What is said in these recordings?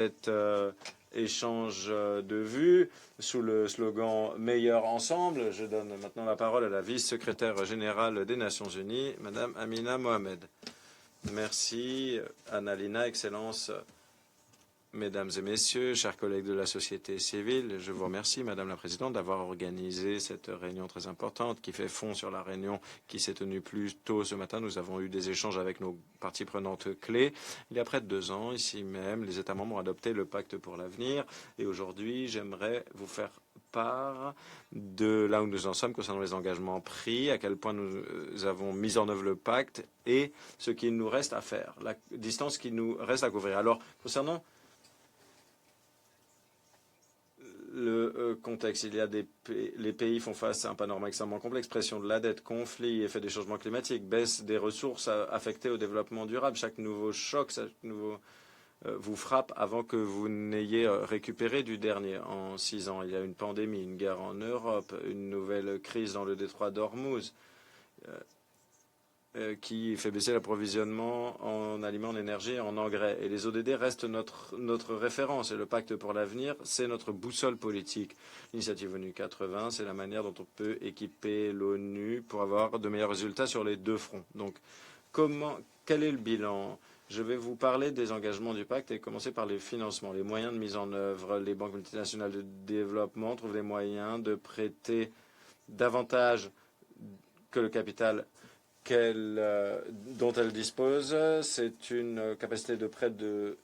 cet échange de vues sous le slogan Meilleur ensemble. Je donne maintenant la parole à la vice-secrétaire générale des Nations Unies, Madame Amina Mohamed. Merci, Annalina, Excellence. Mesdames et messieurs, chers collègues de la société civile, je vous remercie, Madame la Présidente, d'avoir organisé cette réunion très importante qui fait fond sur la réunion qui s'est tenue plus tôt ce matin. Nous avons eu des échanges avec nos parties prenantes clés. Il y a près de 2 ans, ici même, les États membres ont adopté le pacte pour l'avenir. Et aujourd'hui, j'aimerais vous faire part de là où nous en sommes concernant les engagements pris, à quel point nous avons mis en œuvre le pacte et ce qu'il nous reste à faire, la distance qui nous reste à couvrir. Alors, concernant le contexte, les pays font face à un panorama extrêmement complexe, pression de la dette, conflits, effet des changements climatiques, baisse des ressources affectées au développement durable. Chaque nouveau choc, chaque nouveau vous frappe avant que vous n'ayez récupéré du dernier. En 6 ans, il y a une pandémie, une guerre en Europe, une nouvelle crise dans le détroit d'Ormuz qui fait baisser l'approvisionnement en aliments, en énergie et en engrais. Et les ODD restent notre référence. Et le pacte pour l'avenir, c'est notre boussole politique. L'initiative ONU 80, c'est la manière dont on peut équiper l'ONU pour avoir de meilleurs résultats sur les 2 fronts. Donc, quel est le bilan? Je vais vous parler des engagements du pacte et commencer par les financements, les moyens de mise en œuvre. Les banques multinationales de développement trouvent des moyens de prêter davantage que le capital dont elle dispose. C'est une capacité de prêt de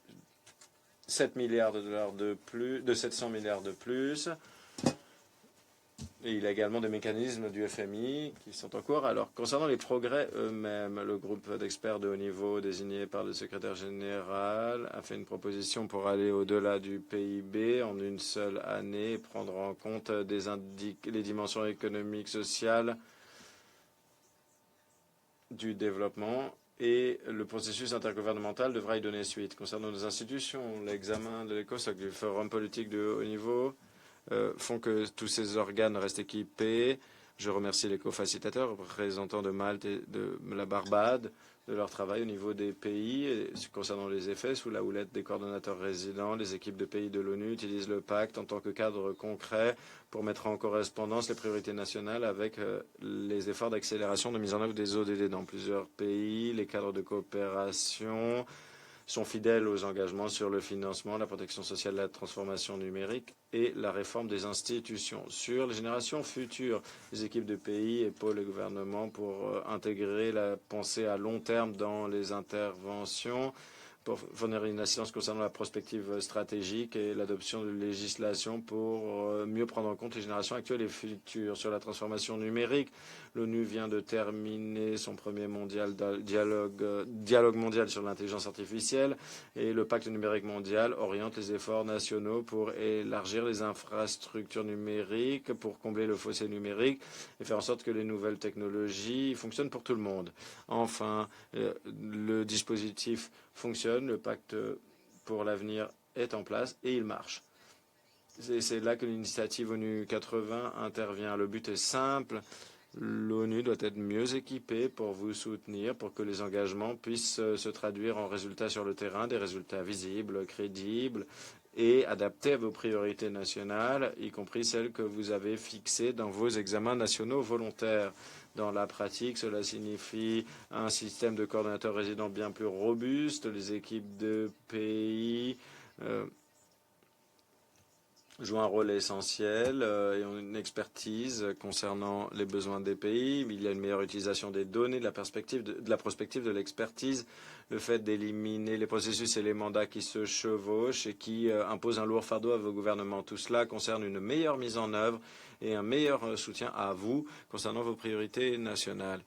7 milliards de dollars de plus, de 700 milliards de plus. Et il y a également des mécanismes du FMI qui sont en cours. Alors, concernant les progrès eux-mêmes, le groupe d'experts de haut niveau désigné par le secrétaire général a fait une proposition pour aller au-delà du PIB en une seule année et prendre en compte les dimensions économiques, sociales, du développement et le processus intergouvernemental devra y donner suite. Concernant nos institutions, l'examen de l'ECOSOC, du Forum politique de haut niveau, font que tous ces organes restent équipés. Je remercie les co-facilitateurs, représentants de Malte et de la Barbade, de leur travail au niveau des pays. Et concernant les effets, sous la houlette des coordonnateurs résidents, les équipes de pays de l'ONU utilisent le pacte en tant que cadre concret pour mettre en correspondance les priorités nationales avec les efforts d'accélération de mise en œuvre des ODD dans plusieurs pays. Les cadres de coopération sont fidèles aux engagements sur le financement, la protection sociale, la transformation numérique et la réforme des institutions. Sur les générations futures, les équipes de pays épaulent le gouvernement pour intégrer la pensée à long terme dans les interventions, pour fournir une assistance concernant la prospective stratégique et l'adoption de législation pour mieux prendre en compte les générations actuelles et futures. Sur la transformation numérique, l'ONU vient de terminer son premier dialogue mondial sur l'intelligence artificielle et le pacte numérique mondial oriente les efforts nationaux pour élargir les infrastructures numériques, pour combler le fossé numérique et faire en sorte que les nouvelles technologies fonctionnent pour tout le monde. Enfin, le dispositif fonctionne, le pacte pour l'avenir est en place et il marche. C'est là que l'initiative ONU 80 intervient. Le but est simple. L'ONU doit être mieux équipée pour vous soutenir, pour que les engagements puissent se traduire en résultats sur le terrain, des résultats visibles, crédibles et adaptés à vos priorités nationales, y compris celles que vous avez fixées dans vos examens nationaux volontaires. Dans la pratique, cela signifie un système de coordonnateurs résidents bien plus robuste, les équipes de pays jouent un rôle essentiel et ont une expertise concernant les besoins des pays. Il y a une meilleure utilisation des données, de la prospective, de l'expertise, le fait d'éliminer les processus et les mandats qui se chevauchent et qui imposent un lourd fardeau à vos gouvernements. Tout cela concerne une meilleure mise en œuvre et un meilleur soutien à vous concernant vos priorités nationales.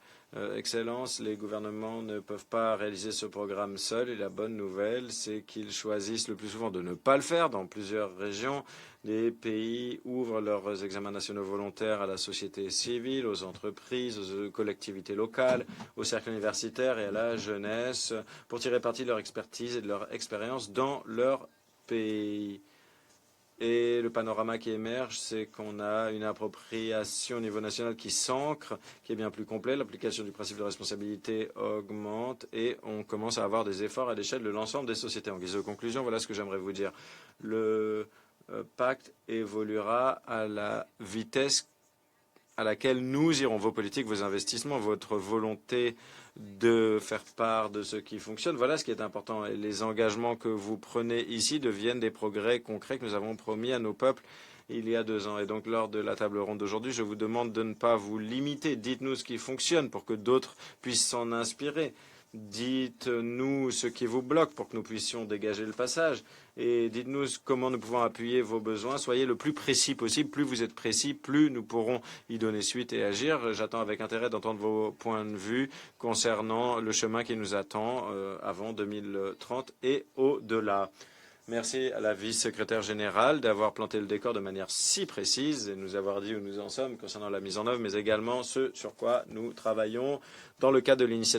Excellence, les gouvernements ne peuvent pas réaliser ce programme seuls et la bonne nouvelle, c'est qu'ils choisissent le plus souvent de ne pas le faire dans plusieurs régions. Les pays ouvrent leurs examens nationaux volontaires à la société civile, aux entreprises, aux collectivités locales, aux cercles universitaires et à la jeunesse pour tirer parti de leur expertise et de leur expérience dans leur pays. Et le panorama qui émerge, c'est qu'on a une appropriation au niveau national qui s'ancre, qui est bien plus complet. L'application du principe de responsabilité augmente et on commence à avoir des efforts à l'échelle de l'ensemble des sociétés. En guise de conclusion, voilà ce que j'aimerais vous dire. Le pacte évoluera à la vitesse à laquelle nous irons, vos politiques, vos investissements, votre volonté de faire part de ce qui fonctionne. Voilà ce qui est important. Et les engagements que vous prenez ici deviennent des progrès concrets que nous avons promis à nos peuples il y a 2 ans. Et donc, lors de la table ronde d'aujourd'hui, je vous demande de ne pas vous limiter. Dites-nous ce qui fonctionne pour que d'autres puissent s'en inspirer. Dites-nous ce qui vous bloque pour que nous puissions dégager le passage. Et dites-nous comment nous pouvons appuyer vos besoins. Soyez le plus précis possible. Plus vous êtes précis, plus nous pourrons y donner suite et agir. J'attends avec intérêt d'entendre vos points de vue concernant le chemin qui nous attend avant 2030 et au-delà. Merci à la vice-secrétaire générale d'avoir planté le décor de manière si précise et nous avoir dit où nous en sommes concernant la mise en œuvre, mais également ce sur quoi nous travaillons dans le cadre de l'initiative